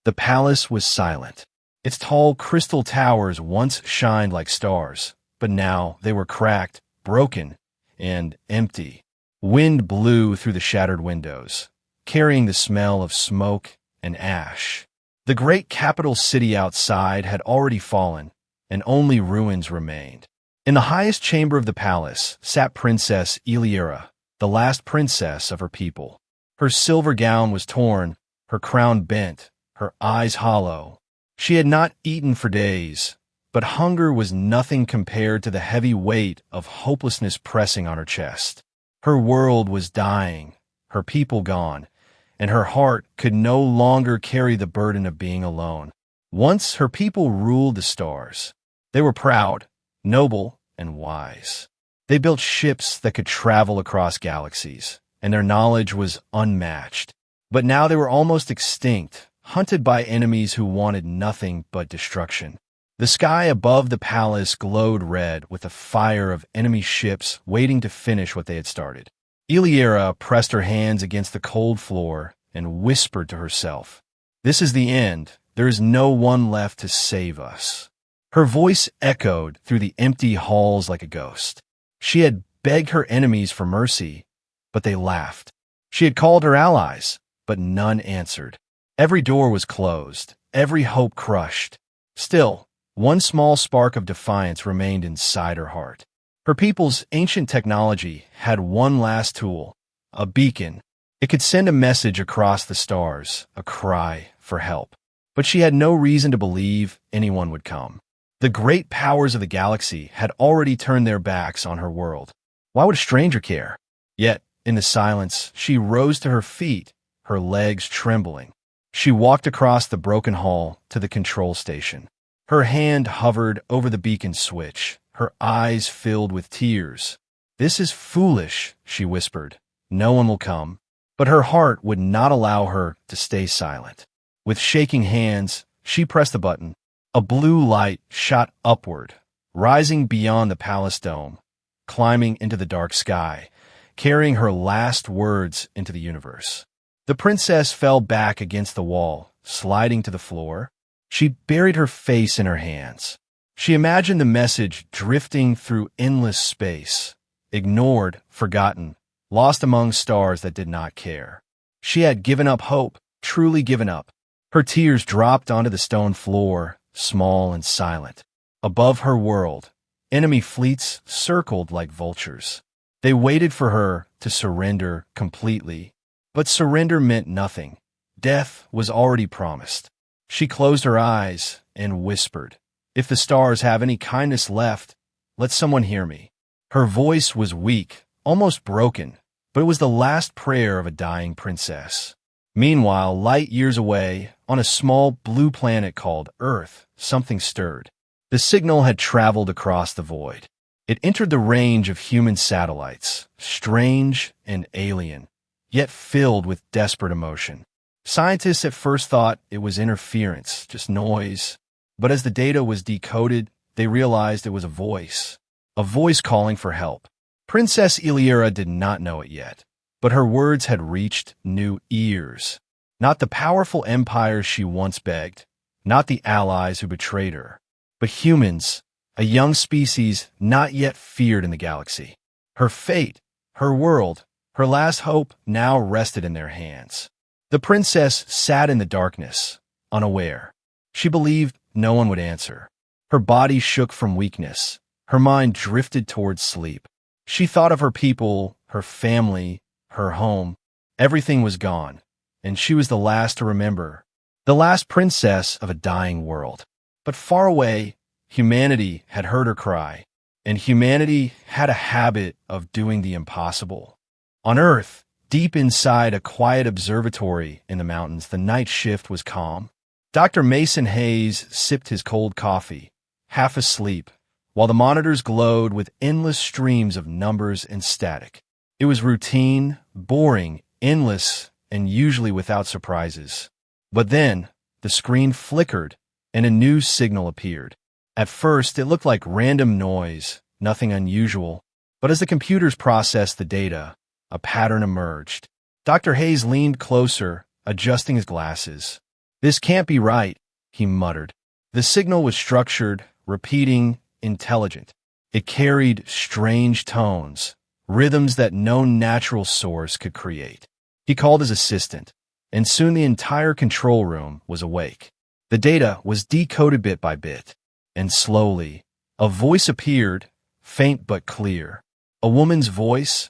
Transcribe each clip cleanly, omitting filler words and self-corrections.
The palace was silent. Its tall crystal towers once shined like stars, but now they were cracked, broken, and empty. Wind blew through the shattered windows, carrying the smell of smoke and ash. The great capital city outside had already fallen, and only ruins remained. In the highest chamber of the palace sat Princess Iliera, the last princess of her people. Her silver gown was torn, her crown bent, her eyes hollow. She had not eaten for days, but hunger was nothing compared to the heavy weight of hopelessness pressing on her chest. Her world was dying, her people gone, and her heart could no longer carry the burden of being alone. Once her people ruled the stars. They were proud, noble, and wise. They built ships that could travel across galaxies, and their knowledge was unmatched. But now they were almost extinct, hunted by enemies who wanted nothing but destruction. The sky above the palace glowed red with the fire of enemy ships waiting to finish what they had started. Iliera pressed her hands against the cold floor and whispered to herself, "This is the end. There is no one left to save us." Her voice echoed through the empty halls like a ghost. She had begged her enemies for mercy, but they laughed. She had called her allies, but none answered. Every door was closed, every hope crushed. Still, one small spark of defiance remained inside her heart. Her people's ancient technology had one last tool, a beacon. It could send a message across the stars, a cry for help. But she had no reason to believe anyone would come. The great powers of the galaxy had already turned their backs on her world. Why would a stranger care? Yet, in the silence, she rose to her feet, her legs trembling. She walked across the broken hall to the control station. Her hand hovered over the beacon switch, her eyes filled with tears. "This is foolish," she whispered. "No one will come." But her heart would not allow her to stay silent. With shaking hands, she pressed the button. A blue light shot upward, rising beyond the palace dome, climbing into the dark sky, carrying her last words into the universe. The princess fell back against the wall, sliding to the floor. She buried her face in her hands. She imagined the message drifting through endless space, ignored, forgotten, lost among stars that did not care. She had given up hope, truly given up. Her tears dropped onto the stone floor, small and silent. Above her world, enemy fleets circled like vultures. They waited for her to surrender completely. But surrender meant nothing. Death was already promised. She closed her eyes and whispered, "If the stars have any kindness left, let someone hear me." Her voice was weak, almost broken, but it was the last prayer of a dying princess. Meanwhile, light years away, on a small blue planet called Earth, something stirred. The signal had traveled across the void. It entered the range of human satellites, strange and alien, yet filled with desperate emotion. Scientists at first thought it was interference, just noise. But as the data was decoded, they realized it was a voice calling for help. Princess Iliera did not know it yet, but her words had reached new ears. Not the powerful empires she once begged, not the allies who betrayed her, but humans, a young species not yet feared in the galaxy. Her fate, her world, her last hope now rested in their hands. The princess sat in the darkness, unaware. She believed no one would answer. Her body shook from weakness. Her mind drifted towards sleep. She thought of her people, her family, her home. Everything was gone, and she was the last to remember, the last princess of a dying world. But far away, humanity had heard her cry, and humanity had a habit of doing the impossible. On Earth, deep inside a quiet observatory in the mountains, the night shift was calm. Dr. Mason Hayes sipped his cold coffee, half asleep, while the monitors glowed with endless streams of numbers and static. It was routine, boring, endless, and usually without surprises. But then, the screen flickered, and a new signal appeared. At first, it looked like random noise, nothing unusual. But as the computers processed the data, a pattern emerged. Dr. Hayes leaned closer, adjusting his glasses. "This can't be right," he muttered. The signal was structured, repeating, intelligent. It carried strange tones, rhythms that no natural source could create. He called his assistant, and soon the entire control room was awake. The data was decoded bit by bit, and slowly, a voice appeared, faint but clear. A woman's voice,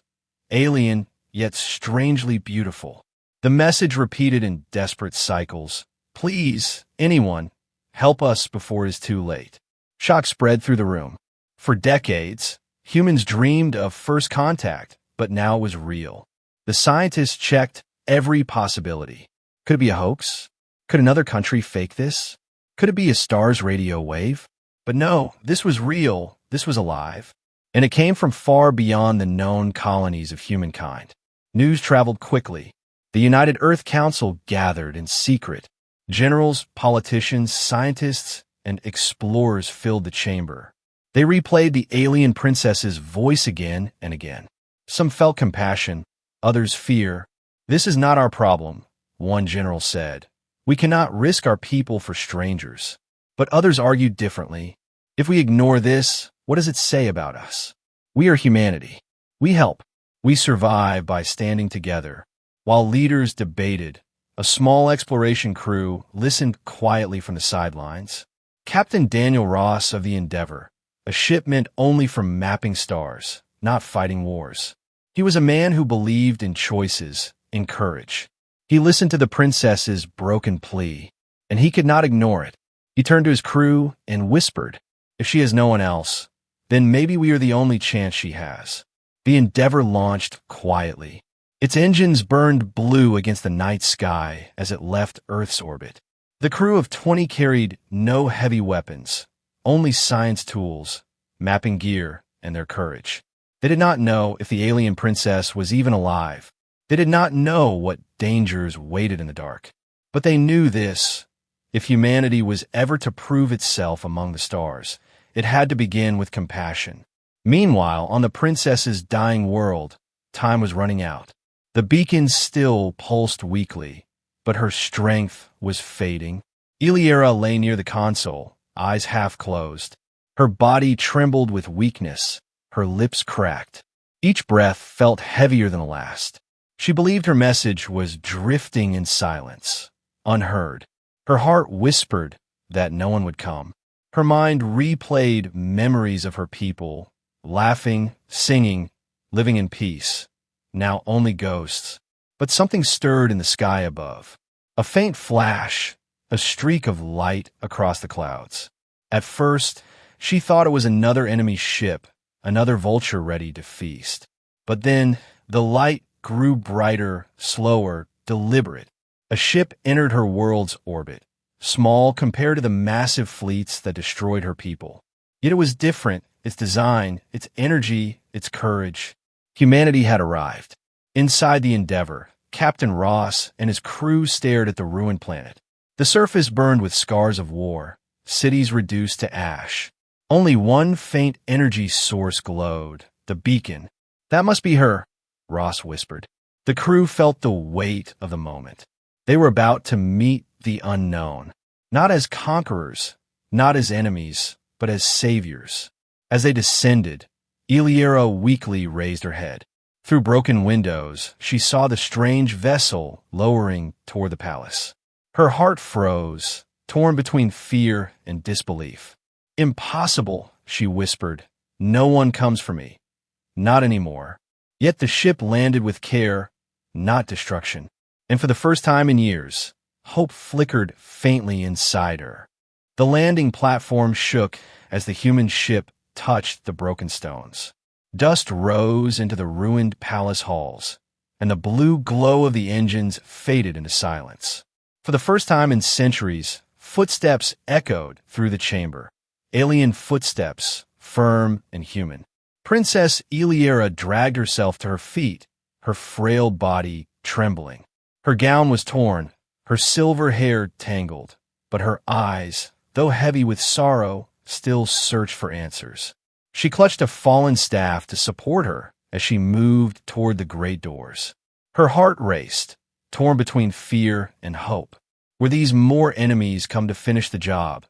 alien yet strangely beautiful. The message repeated in desperate cycles. "Please, anyone, help us before it is too late." Shock spread through the room. For decades, humans dreamed of first contact, but now it was real. The scientists checked every possibility. Could it be a hoax? Could another country fake this? Could it be a star's radio wave? But no, this was real, this was alive. And it came from far beyond the known colonies of humankind. News traveled quickly. The United Earth Council gathered in secret. Generals, politicians, scientists, and explorers filled the chamber. They replayed the alien princess's voice again and again. Some felt compassion, others fear. "This is not our problem," one general said. "We cannot risk our people for strangers." But others argued differently. "If we ignore this, what does it say about us? We are humanity. We help. We survive by standing together." While leaders debated, a small exploration crew listened quietly from the sidelines. Captain Daniel Ross of the Endeavour, a ship meant only for mapping stars, not fighting wars. He was a man who believed in choices, in courage. He listened to the princess's broken plea, and he could not ignore it. He turned to his crew and whispered, "If she has no one else, then maybe we are the only chance she has." The Endeavour launched quietly. Its engines burned blue against the night sky as it left Earth's orbit. The crew of 20 carried no heavy weapons, only science tools, mapping gear, and their courage. They did not know if the alien princess was even alive. They did not know what dangers waited in the dark. But they knew this: if humanity was ever to prove itself among the stars, it had to begin with compassion. Meanwhile, on the princess's dying world, time was running out. The beacon still pulsed weakly, but her strength was fading. Iliera lay near the console, eyes half closed. Her body trembled with weakness, her lips cracked. Each breath felt heavier than the last. She believed her message was drifting in silence, unheard. Her heart whispered that no one would come. Her mind replayed memories of her people, laughing, singing, living in peace. Now only ghosts. But something stirred in the sky above. A faint flash, a streak of light across the clouds. At first, she thought it was another enemy ship, another vulture ready to feast. But then, the light grew brighter, slower, deliberate. A ship entered her world's orbit, small compared to the massive fleets that destroyed her people. Yet it was different, its design, its energy, its courage. Humanity had arrived. Inside the Endeavour, Captain Ross and his crew stared at the ruined planet. The surface burned with scars of war, cities reduced to ash. Only one faint energy source glowed, the beacon. "That must be her," Ross whispered. The crew felt the weight of the moment. They were about to meet the unknown, not as conquerors, not as enemies, but as saviors. As they descended, Iliera weakly raised her head. Through broken windows, she saw the strange vessel lowering toward the palace. Her heart froze, torn between fear and disbelief. "Impossible," she whispered. "No one comes for me. Not anymore." Yet the ship landed with care, not destruction. And for the first time in years, hope flickered faintly inside her. The landing platform shook as the human ship touched the broken stones. Dust rose into the ruined palace halls, and the blue glow of the engines faded into silence. For the first time in centuries, footsteps echoed through the chamber. Alien footsteps, firm and human. Princess Iliera dragged herself to her feet, her frail body trembling. Her gown was torn, her silver hair tangled, but her eyes, though heavy with sorrow, still searched for answers. She clutched a fallen staff to support her as she moved toward the great doors. Her heart raced, torn between fear and hope. Were these more enemies come to finish the job?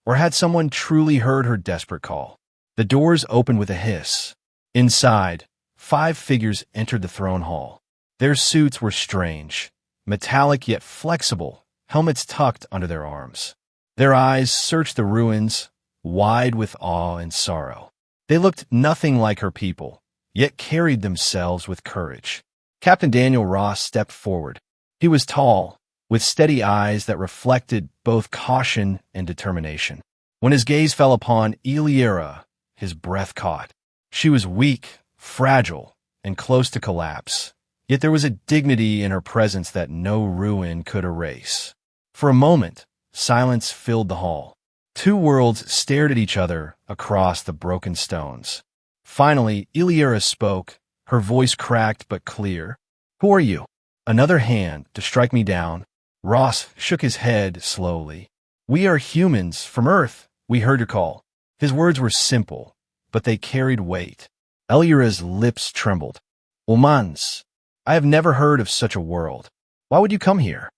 Or had someone truly heard her desperate call? The doors opened with a hiss. Inside, 5 figures entered the throne hall. Their suits were strange, metallic yet flexible, helmets tucked under their arms. Their eyes searched the ruins, wide with awe and sorrow. They looked nothing like her people, yet carried themselves with courage. Captain Daniel Ross stepped forward. He was tall, with steady eyes that reflected both caution and determination. When his gaze fell upon Eliera, his breath caught. She was weak, fragile, and close to collapse, yet there was a dignity in her presence that no ruin could erase. For a moment, silence filled the hall. 2 worlds stared at each other across the broken stones. Finally, Eliera spoke, her voice cracked but clear. "Who are you?" Another hand to strike me down. Ross shook his head slowly. "We are humans from Earth. We heard your call." His words were simple, but they carried weight. Eliera's lips trembled. "Humans. I have never heard of such a world. Why would you come here?"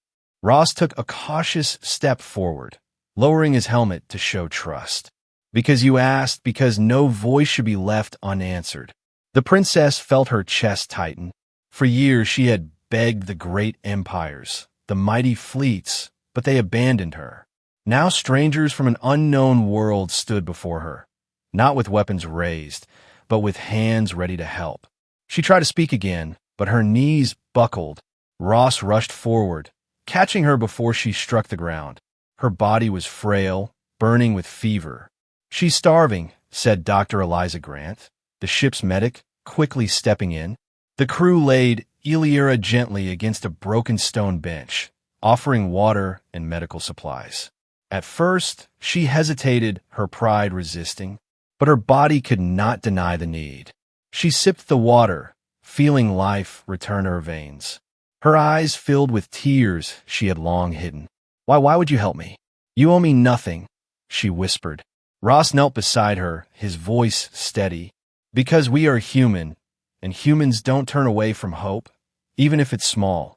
Ross took a cautious step forward, lowering his helmet to show trust. "Because you asked, because no voice should be left unanswered." The princess felt her chest tighten. For years she had begged the great empires, the mighty fleets, but they abandoned her. Now strangers from an unknown world stood before her, not with weapons raised, but with hands ready to help. She tried to speak again, but her knees buckled. Ross rushed forward, catching her before she struck the ground. Her body was frail, burning with fever. "She's starving," said Dr. Eliza Grant, the ship's medic, quickly stepping in. The crew laid Eliera gently against a broken stone bench, offering water and medical supplies. At first, she hesitated, her pride resisting, but her body could not deny the need. She sipped the water, feeling life return to her veins. Her eyes filled with tears she had long hidden. Why would you help me? You owe me nothing," she whispered. Ross knelt beside her, his voice steady. "Because we are human, and humans don't turn away from hope, even if it's small."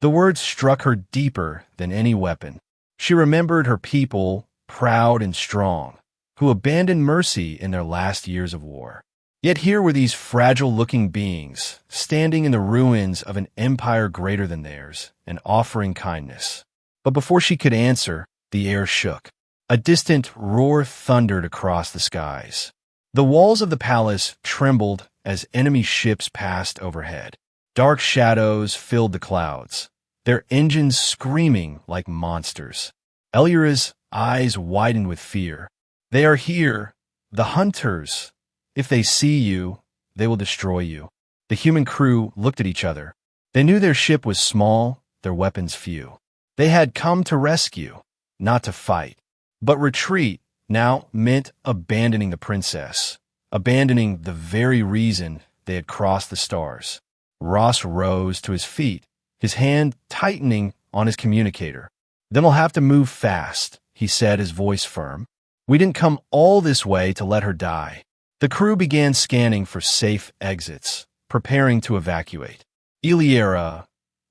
The words struck her deeper than any weapon. She remembered her people, proud and strong, who abandoned mercy in their last years of war. Yet here were these fragile-looking beings, standing in the ruins of an empire greater than theirs, and offering kindness. But before she could answer, the air shook. A distant roar thundered across the skies. The walls of the palace trembled as enemy ships passed overhead. Dark shadows filled the clouds, their engines screaming like monsters. Eliera's eyes widened with fear. "They are here, the hunters. If they see you, they will destroy you." The human crew looked at each other. They knew their ship was small, their weapons few. They had come to rescue, not to fight. But retreat now meant abandoning the princess, abandoning the very reason they had crossed the stars. Ross rose to his feet, his hand tightening on his communicator. "Then we'll have to move fast," he said, his voice firm. "We didn't come all this way to let her die." The crew began scanning for safe exits, preparing to evacuate. Eliera,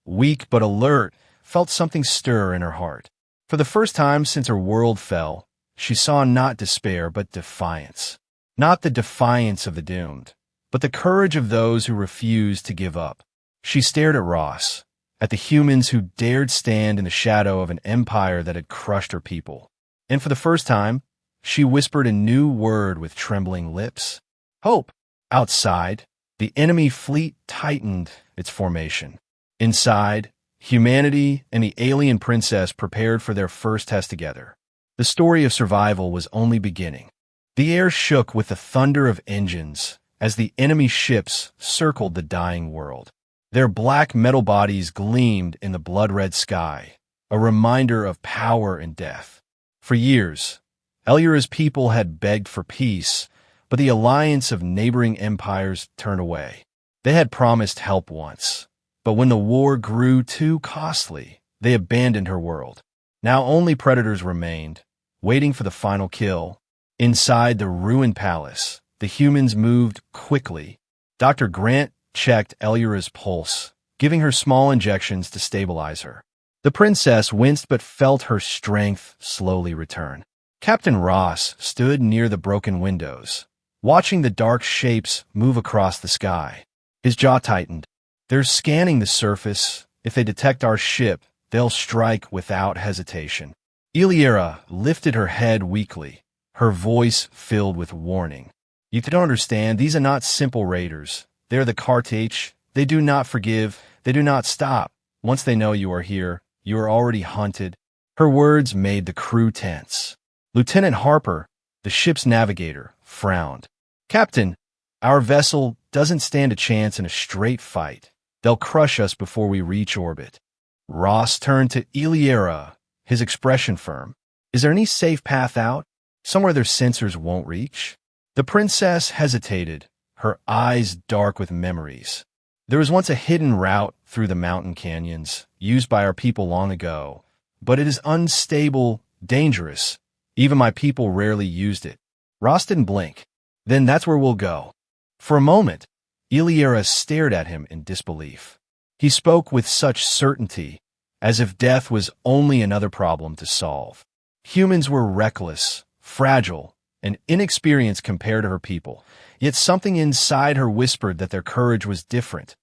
weak but alert, felt something stir in her heart. For the first time since her world fell, she saw not despair but defiance. Not the defiance of the doomed, but the courage of those who refused to give up. She stared at Ross, at the humans who dared stand in the shadow of an empire that had crushed her people. And for the first time, she whispered a new word with trembling lips. "Hope." Outside, the enemy fleet tightened its formation. Inside, humanity and the alien princess prepared for their first test together. The story of survival was only beginning. The air shook with the thunder of engines as the enemy ships circled the dying world. Their black metal bodies gleamed in the blood-red sky, a reminder of power and death. For years, Eliera's people had begged for peace, but the alliance of neighboring empires turned away. They had promised help once, but when the war grew too costly, they abandoned her world. Now only predators remained, waiting for the final kill. Inside the ruined palace, the humans moved quickly. Dr. Grant checked Eliera's pulse, giving her small injections to stabilize her. The princess winced but felt her strength slowly return. Captain Ross stood near the broken windows, watching the dark shapes move across the sky. His jaw tightened. They're scanning the surface. If they detect our ship, they'll strike without hesitation. Iliera lifted her head weakly, her voice filled with warning. You don't understand. These are not simple raiders. They're the Cartage. They do not forgive. They do not stop. Once they know you are here, you are already hunted. Her words made the crew tense. Lieutenant Harper, the ship's navigator, frowned. Captain, our vessel doesn't stand a chance in a straight fight. They'll crush us before we reach orbit. Ross turned to Iliera, his expression firm. Is there any safe path out? Somewhere their sensors won't reach? The princess hesitated, her eyes dark with memories. There was once a hidden route through the mountain canyons, used by our people long ago, but it is unstable, dangerous. Even my people rarely used it. Ross didn't blink. Then that's where we'll go. For a moment, Iliera stared at him in disbelief. He spoke with such certainty, as if death was only another problem to solve. Humans were reckless, fragile, and inexperienced compared to her people, yet something inside her whispered that their courage was different.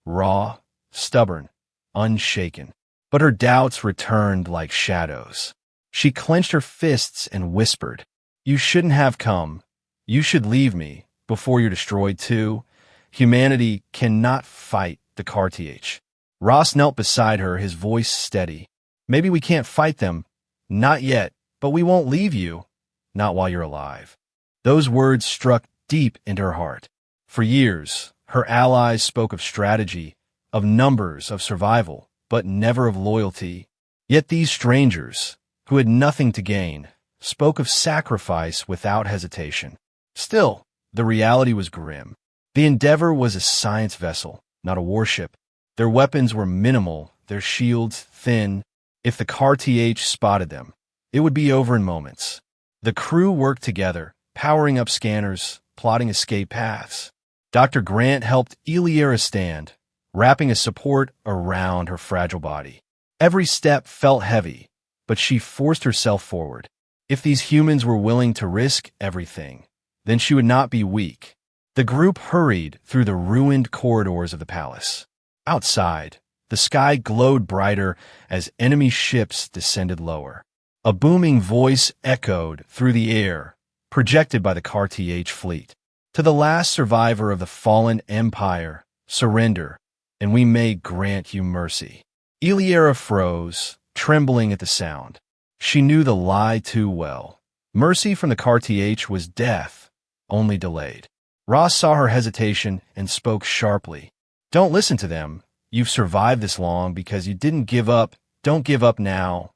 Raw, stubborn, unshaken. But her doubts returned like shadows. She clenched her fists and whispered, You shouldn't have come. You should leave me before you're destroyed too. Humanity cannot fight the Cartage. Ross knelt beside her, his voice steady. Maybe we can't fight them. Not yet, but we won't leave you. Not while you're alive. Those words struck deep into her heart. For years, her allies spoke of strategy, of numbers, of survival, but never of loyalty. Yet these strangers, who had nothing to gain, spoke of sacrifice without hesitation. Still, the reality was grim. The Endeavor was a science vessel, not a warship. Their weapons were minimal, their shields thin. If the Cartage spotted them, it would be over in moments. The crew worked together, powering up scanners, plotting escape paths. Dr. Grant helped Iliera stand, wrapping a support around her fragile body. Every step felt heavy, but she forced herself forward. If these humans were willing to risk everything, then she would not be weak. The group hurried through the ruined corridors of the palace. Outside, the sky glowed brighter as enemy ships descended lower. A booming voice echoed through the air, projected by the Cartage fleet. To the last survivor of the fallen empire, surrender, and we may grant you mercy. Iliera froze, trembling at the sound. She knew the lie too well. Mercy from the Cartage was death, only delayed. Ross saw her hesitation and spoke sharply. Don't listen to them. You've survived this long because you didn't give up. Don't give up now.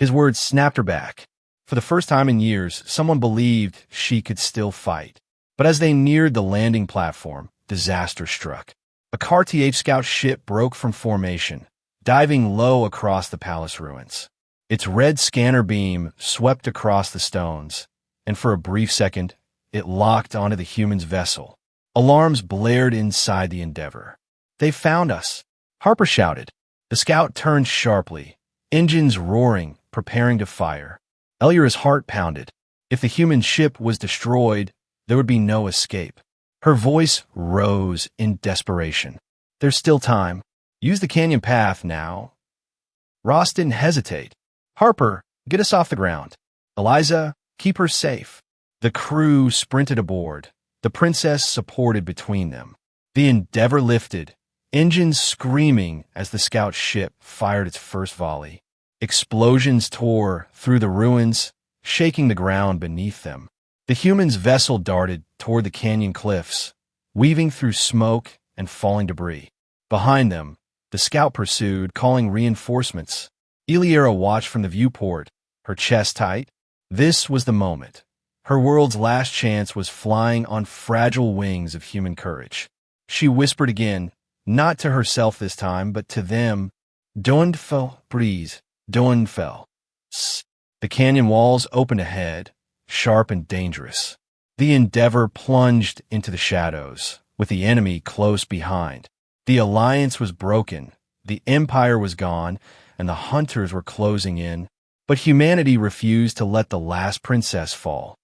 His words snapped her back. For the first time in years, someone believed she could still fight. But as they neared the landing platform, disaster struck. A Cartage scout ship broke from formation, diving low across the palace ruins. Its red scanner beam swept across the stones, and for a brief second, it locked onto the human's vessel. Alarms blared inside the Endeavor. They found us, Harper shouted. The scout turned sharply, engines roaring, preparing to fire. Iliera's heart pounded. If the human ship was destroyed, there would be no escape. Her voice rose in desperation. There's still time. Use the canyon path now. Ross didn't hesitate. Harper, get us off the ground. Eliza, keep her safe. The crew sprinted aboard, the princess supported between them. The Endeavor lifted, engines screaming as the scout ship fired its first volley. Explosions tore through the ruins, shaking the ground beneath them. The human's vessel darted toward the canyon cliffs, weaving through smoke and falling debris. Behind them, the scout pursued, calling reinforcements. Iliera watched from the viewport, her chest tight. This was the moment. Her world's last chance was flying on fragile wings of human courage. She whispered again, not to herself this time, but to them, Doenfell, breeze, Doenfell. The canyon walls opened ahead, sharp and dangerous. The Endeavor plunged into the shadows, with the enemy close behind. The alliance was broken, the empire was gone, and the hunters were closing in, but humanity refused to let the last princess fall.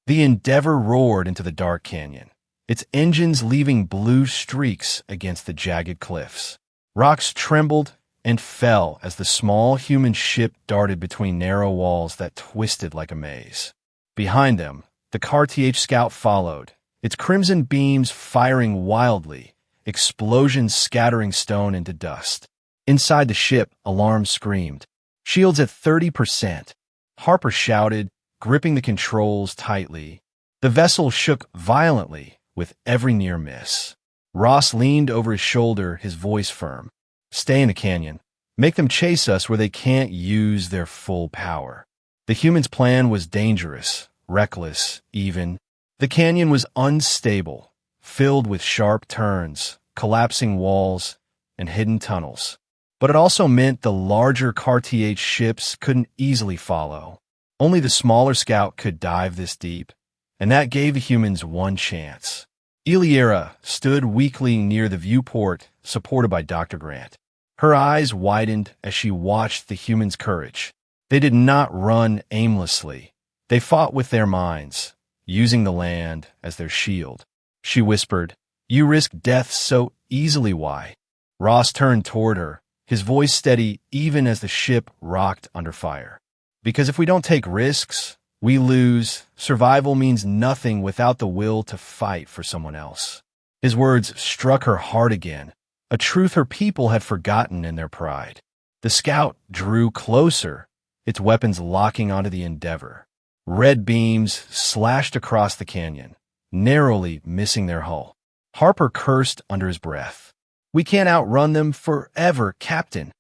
The Endeavor roared into the dark canyon, its engines leaving blue streaks against the jagged cliffs. Rocks trembled and fell as the small human ship darted between narrow walls that twisted like a maze. Behind them, the Cartier scout followed, its crimson beams firing wildly, explosions scattering stone into dust. Inside the ship, alarms screamed. Shields at 30%. Harper shouted, gripping the controls tightly. The vessel shook violently with every near miss. Ross leaned over his shoulder, his voice firm. Stay in the canyon. Make them chase us where they can't use their full power. The humans' plan was dangerous, reckless, even. The canyon was unstable, filled with sharp turns, collapsing walls, and hidden tunnels. But it also meant the larger Cartier ships couldn't easily follow. Only the smaller scout could dive this deep, and that gave the humans one chance. Iliera stood weakly near the viewport, supported by Dr. Grant. Her eyes widened as she watched the humans' courage. They did not run aimlessly. They fought with their minds, using the land as their shield. She whispered, "You risk death so easily, why?" Ross turned toward her, his voice steady even as the ship rocked under fire. "Because if we don't take risks, we lose. Survival means nothing without the will to fight for someone else." His words struck her hard again, a truth her people had forgotten in their pride. The scout drew closer, its weapons locking onto the Endeavor. Red beams slashed across the canyon, narrowly missing their hull. Harper cursed under his breath. "We can't outrun them forever, Captain."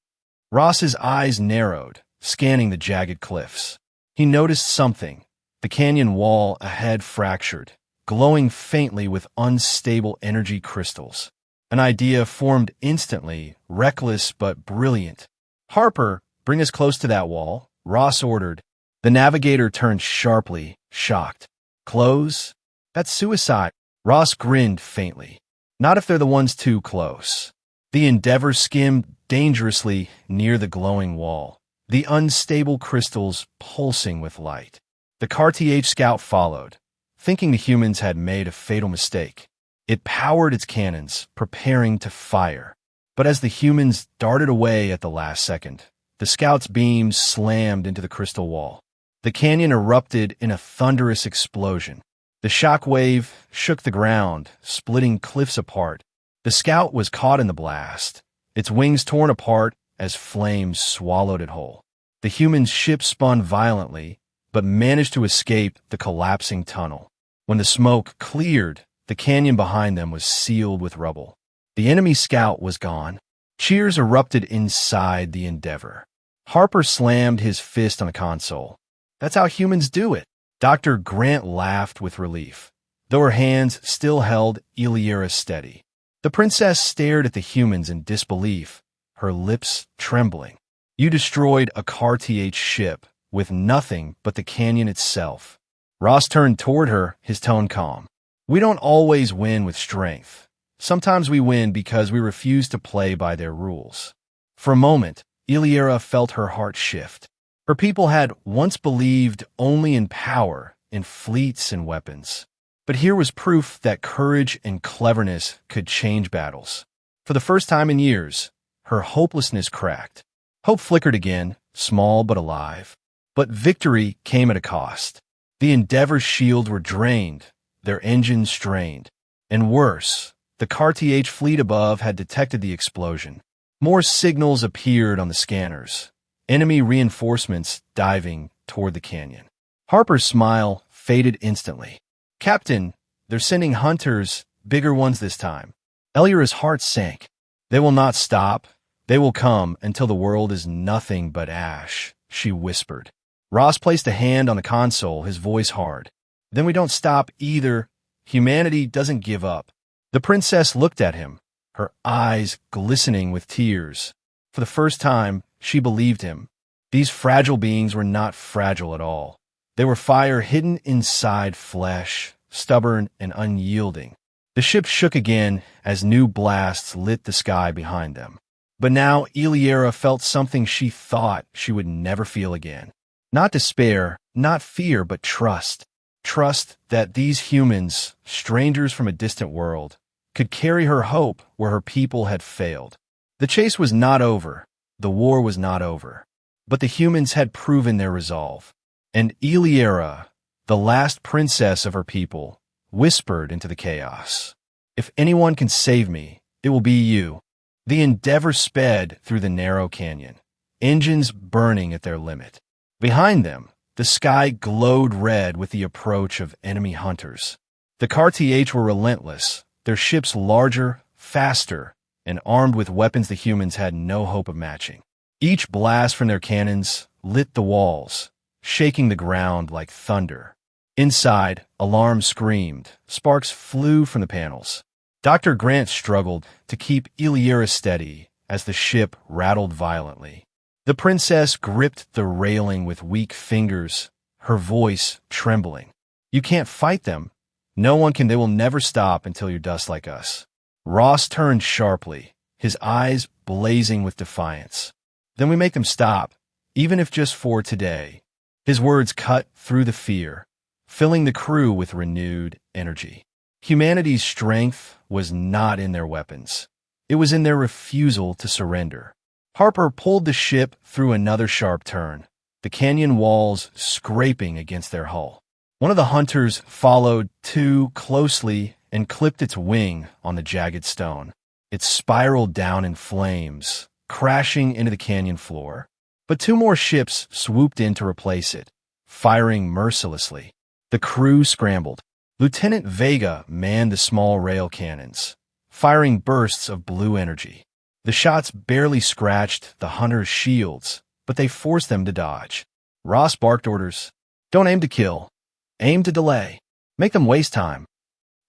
Ross's eyes narrowed, scanning the jagged cliffs. He noticed something. The canyon wall ahead fractured, glowing faintly with unstable energy crystals. An idea formed instantly, reckless but brilliant. "Harper, bring us close to that wall," Ross ordered. The navigator turned sharply, shocked. "Close? That's suicide." Ross grinned faintly. "Not if they're the ones too close." The Endeavor skimmed dangerously near the glowing wall, the unstable crystals pulsing with light. The Cartier scout followed, thinking the humans had made a fatal mistake. It powered its cannons, preparing to fire. But as the humans darted away at the last second, the scout's beams slammed into the crystal wall. The canyon erupted in a thunderous explosion. The shock wave shook the ground, splitting cliffs apart. The scout was caught in the blast, its wings torn apart as flames swallowed it whole. The human ship spun violently, but managed to escape the collapsing tunnel. When the smoke cleared, the canyon behind them was sealed with rubble. The enemy scout was gone. Cheers erupted inside the Endeavor. Harper slammed his fist on the console. "That's how humans do it." Dr. Grant laughed with relief, though her hands still held Iliera steady. The princess stared at the humans in disbelief, her lips trembling. "You destroyed a Cartier ship with nothing but the canyon itself." Ross turned toward her, his tone calm. "We don't always win with strength. Sometimes we win because we refuse to play by their rules." For a moment, Iliera felt her heart shift. Her people had once believed only in power, in fleets and weapons. But here was proof that courage and cleverness could change battles. For the first time in years, her hopelessness cracked. Hope flickered again, small but alive. But victory came at a cost. The Endeavor's shields were drained, their engines strained. And worse, the Cartier fleet above had detected the explosion. More signals appeared on the scanners. Enemy reinforcements diving toward the canyon. Harper's smile faded instantly. "Captain, they're sending hunters, bigger ones this time." Iliera's heart sank. "They will not stop. They will come until the world is nothing but ash," she whispered. Ross placed a hand on the console, his voice hard. "Then we don't stop either. Humanity doesn't give up." The princess looked at him, her eyes glistening with tears. For the first time, she believed him. These fragile beings were not fragile at all. They were fire hidden inside flesh, stubborn and unyielding. The ship shook again as new blasts lit the sky behind them. But now Iliera felt something she thought she would never feel again. Not despair, not fear, but trust. Trust that these humans, strangers from a distant world, could carry her hope where her people had failed. The chase was not over. The war was not over. But the humans had proven their resolve. And Iliera, the last princess of her people, whispered into the chaos, "If anyone can save me, it will be you." The Endeavor sped through the narrow canyon, engines burning at their limit. Behind them, the sky glowed red with the approach of enemy hunters. The Carth were relentless, their ships larger, faster, and armed with weapons the humans had no hope of matching. Each blast from their cannons lit the walls, shaking the ground like thunder. Inside, alarms screamed, sparks flew from the panels. Dr. Grant struggled to keep Iliera steady as the ship rattled violently. The princess gripped the railing with weak fingers, her voice trembling. "You can't fight them. No one can. They will never stop until you're dust like us." Ross turned sharply, his eyes blazing with defiance. "Then we make them stop, even if just for today." His words cut through the fear, filling the crew with renewed energy. Humanity's strength was not in their weapons. It was in their refusal to surrender. Harper pulled the ship through another sharp turn, the canyon walls scraping against their hull. One of the hunters followed too closely and clipped its wing on the jagged stone. It spiraled down in flames, crashing into the canyon floor. But two more ships swooped in to replace it, firing mercilessly. The crew scrambled. Lieutenant Vega manned the small rail cannons, firing bursts of blue energy. The shots barely scratched the hunters' shields, but they forced them to dodge. Ross barked orders. "Don't aim to kill. Aim to delay. Make them waste time."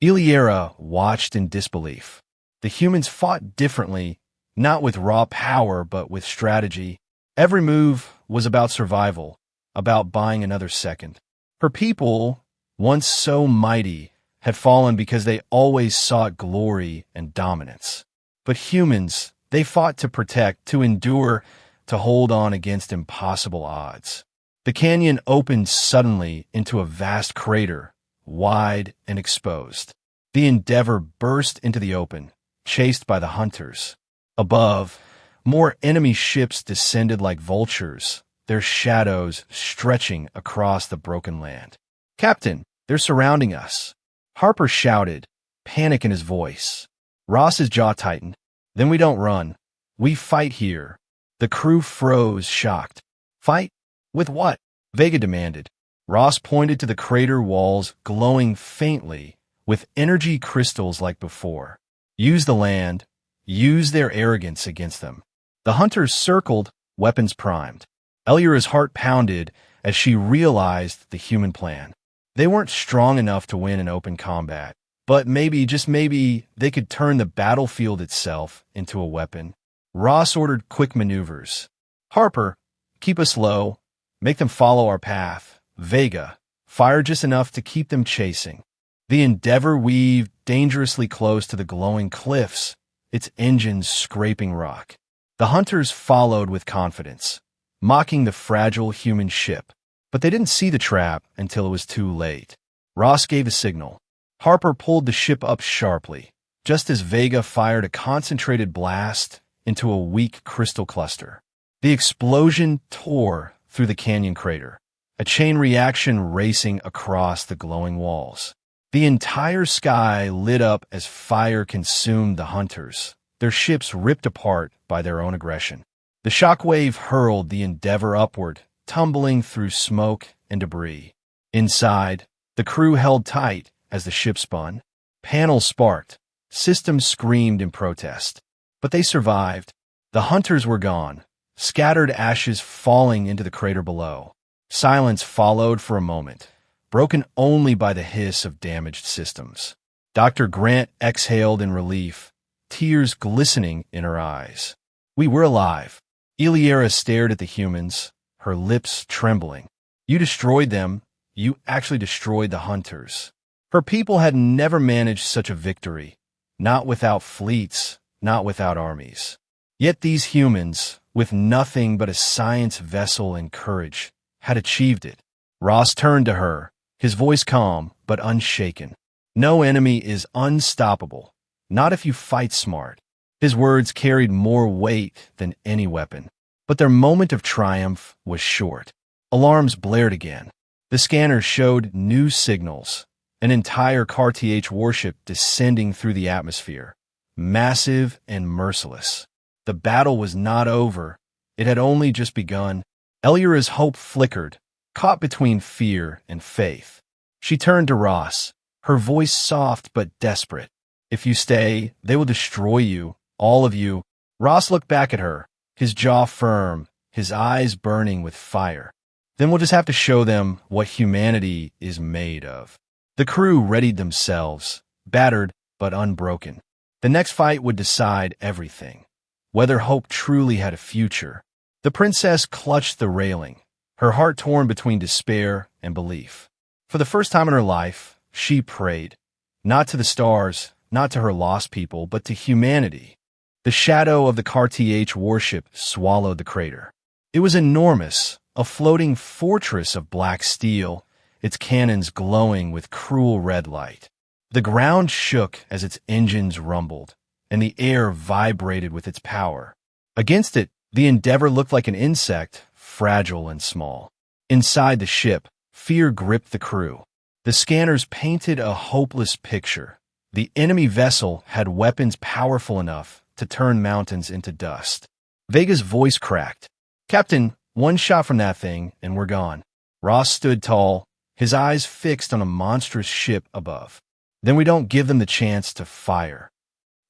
Iliera watched in disbelief. The humans fought differently, not with raw power, but with strategy. Every move was about survival, about buying another second. Her people, once so mighty, had fallen because they always sought glory and dominance. But humans, they fought to protect, to endure, to hold on against impossible odds. The canyon opened suddenly into a vast crater, wide and exposed. The Endeavor burst into the open, chased by the hunters. Above, more enemy ships descended like vultures, their shadows stretching across the broken land. "Captain, they're surrounding us." Harper shouted, panic in his voice. Ross's jaw tightened. "Then we don't run. We fight here." The crew froze, shocked. "Fight? With what?" Vega demanded. Ross pointed to the crater walls glowing faintly with energy crystals like before. "Use the land. Use their arrogance against them." The hunters circled, weapons primed. Iliera's heart pounded as she realized the human plan. They weren't strong enough to win in open combat, but maybe, just maybe, they could turn the battlefield itself into a weapon. Ross ordered quick maneuvers. "Harper, keep us low. Make them follow our path." Vega, fire just enough to keep them chasing. The Endeavor weaved dangerously close to the glowing cliffs, its engines scraping rock. The hunters followed with confidence, mocking the fragile human ship. But they didn't see the trap until it was too late. Ross gave a signal. Harper pulled the ship up sharply, just as Vega fired a concentrated blast into a weak crystal cluster. The explosion tore through the canyon crater, a chain reaction racing across the glowing walls. The entire sky lit up as fire consumed the hunters, their ships ripped apart by their own aggression. The shockwave hurled the Endeavor upward, tumbling through smoke and debris. Inside, the crew held tight as the ship spun. Panels sparked. Systems screamed in protest. But they survived. The hunters were gone, scattered ashes falling into the crater below. Silence followed for a moment, broken only by the hiss of damaged systems. Dr. Grant exhaled in relief, tears glistening in her eyes. "We were alive." Iliera stared at the humans, her lips trembling. "You destroyed them. You actually destroyed the hunters." Her people had never managed such a victory, not without fleets, not without armies. Yet these humans, with nothing but a science vessel and courage, had achieved it. Ross turned to her, his voice calm but unshaken. No enemy is unstoppable, not if you fight smart. His words carried more weight than any weapon. But their moment of triumph was short. Alarms blared again. The scanners showed new signals, an entire Carth warship descending through the atmosphere, massive and merciless. The battle was not over. It had only just begun. Elura's hope flickered, caught between fear and faith. She turned to Ross, her voice soft but desperate. If you stay, they will destroy you, all of you. Ross looked back at her, his jaw firm, his eyes burning with fire. Then we'll just have to show them what humanity is made of. The crew readied themselves, battered but unbroken. The next fight would decide everything, whether hope truly had a future. The princess clutched the railing, her heart torn between despair and belief. For the first time in her life, she prayed, not to the stars, not to her lost people, but to humanity. The shadow of the Carth warship swallowed the crater. It was enormous, a floating fortress of black steel, its cannons glowing with cruel red light. The ground shook as its engines rumbled, and the air vibrated with its power. Against it, the Endeavor looked like an insect, fragile and small. Inside the ship, fear gripped the crew. The scanners painted a hopeless picture. The enemy vessel had weapons powerful enough to turn mountains into dust. Vega's voice cracked. "Captain, one shot from that thing, and we're gone." Ross stood tall, his eyes fixed on a monstrous ship above. "Then we don't give them the chance to fire."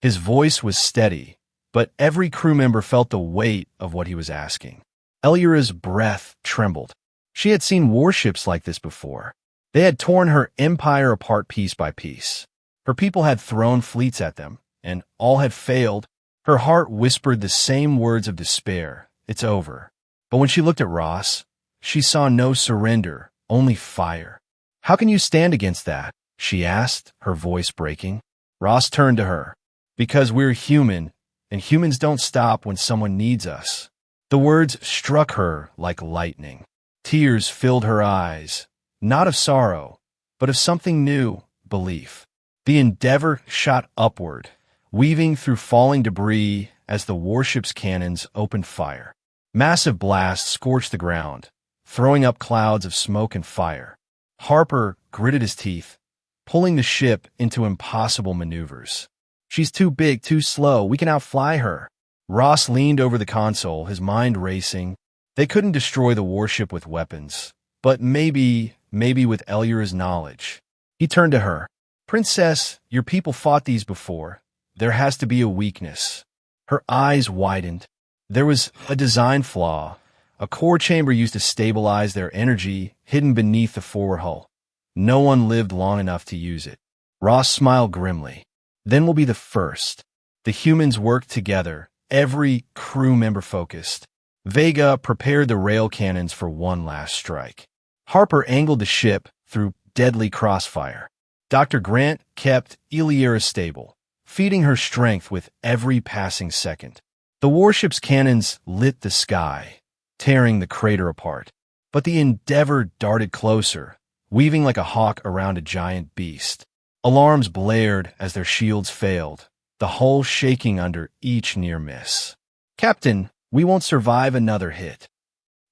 His voice was steady, but every crew member felt the weight of what he was asking. Elura's breath trembled. She had seen warships like this before. They had torn her empire apart piece by piece. Her people had thrown fleets at them, and all had failed. Her heart whispered the same words of despair. It's over. But when she looked at Ross, she saw no surrender, only fire. "How can you stand against that?" she asked, her voice breaking. Ross turned to her. "Because we're human, and humans don't stop when someone needs us." The words struck her like lightning. Tears filled her eyes, not of sorrow, but of something new, belief. The Endeavor shot upward, weaving through falling debris as the warship's cannons opened fire. Massive blasts scorched the ground, throwing up clouds of smoke and fire. Harper gritted his teeth, pulling the ship into impossible maneuvers. "She's too big, too slow. We can outfly her." Ross leaned over the console, his mind racing. They couldn't destroy the warship with weapons, but maybe with Elura's knowledge. He turned to her. "Princess, your people fought these before. There has to be a weakness." Her eyes widened. There was a design flaw, a core chamber used to stabilize their energy hidden beneath the forward hull. No one lived long enough to use it. Ross smiled grimly. "Then we'll be the first." The humans worked together, every crew member focused. Vega prepared the rail cannons for one last strike. Harper angled the ship through deadly crossfire. Dr. Grant kept Iliera stable, feeding her strength with every passing second. The warship's cannons lit the sky, tearing the crater apart. But the Endeavor darted closer, weaving like a hawk around a giant beast. Alarms blared as their shields failed, the hull shaking under each near miss. "Captain, we won't survive another hit,"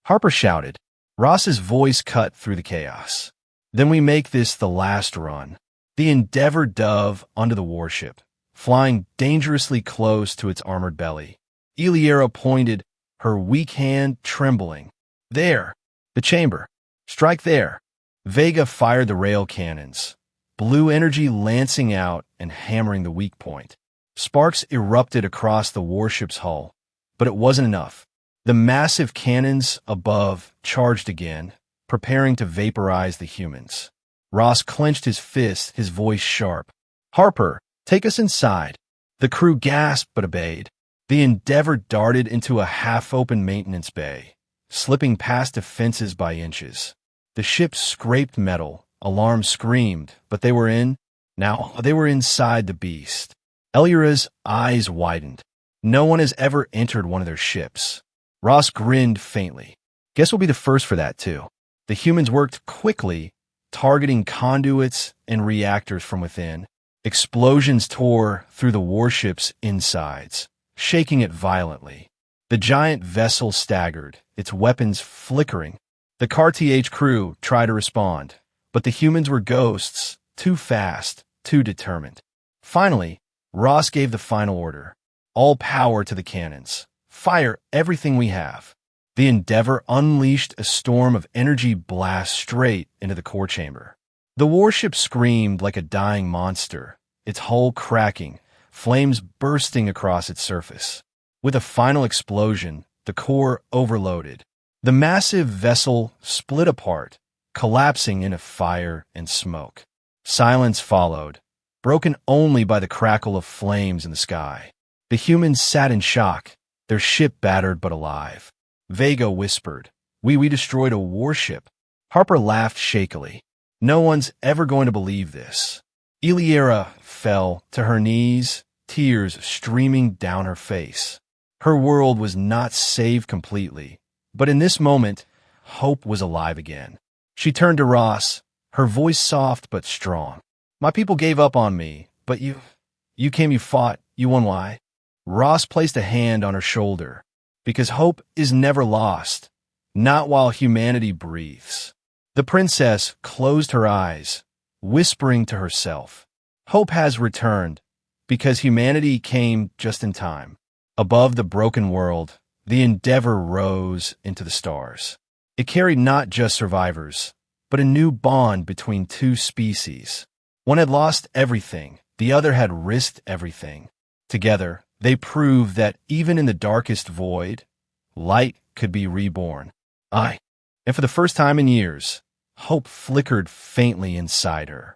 Harper shouted. Ross's voice cut through the chaos. "Then we make this the last run." The Endeavor dove onto the warship, flying dangerously close to its armored belly. Iliera pointed, her weak hand trembling. "There! The chamber! Strike there!" Vega fired the rail cannons, blue energy lancing out and hammering the weak point. Sparks erupted across the warship's hull, but it wasn't enough. The massive cannons above charged again, preparing to vaporize the humans. Ross clenched his fist, his voice sharp. "Harper, take us inside." The crew gasped but obeyed. The Endeavor darted into a half-open maintenance bay, slipping past defenses by inches. The ship scraped metal, alarms screamed, but they were inside the beast. Elura's eyes widened. No one has ever entered one of their ships. Ross grinned faintly. Guess we'll be the first for that, too. The humans worked quickly, targeting conduits and reactors from within. Explosions tore through the warship's insides, shaking it violently. The giant vessel staggered, its weapons flickering. The Cartier crew tried to respond, but the humans were ghosts, too fast, too determined. Finally, Ross gave the final order. All power to the cannons. Fire everything we have. The Endeavor unleashed a storm of energy blast straight into the core chamber. The warship screamed like a dying monster, its hull cracking, flames bursting across its surface. With a final explosion, the core overloaded. The massive vessel split apart, collapsing into fire and smoke. Silence followed, broken only by the crackle of flames in the sky. The humans sat in shock, their ship battered but alive. Vega whispered, We destroyed a warship." Harper laughed shakily. "No one's ever going to believe this." Iliera fell to her knees, tears streaming down her face. Her world was not saved completely, but in this moment, hope was alive again. She turned to Ross, her voice soft but strong. "My people gave up on me, but you came, you fought, you won. Why?" Ross placed a hand on her shoulder. "Because hope is never lost, not while humanity breathes." The princess closed her eyes, whispering to herself, "Hope has returned, because humanity came just in time." Above the broken world, the Endeavor rose into the stars. It carried not just survivors, but a new bond between two species. One had lost everything, the other had risked everything. Together, they proved that even in the darkest void, light could be reborn. And for the first time in years, hope flickered faintly inside her.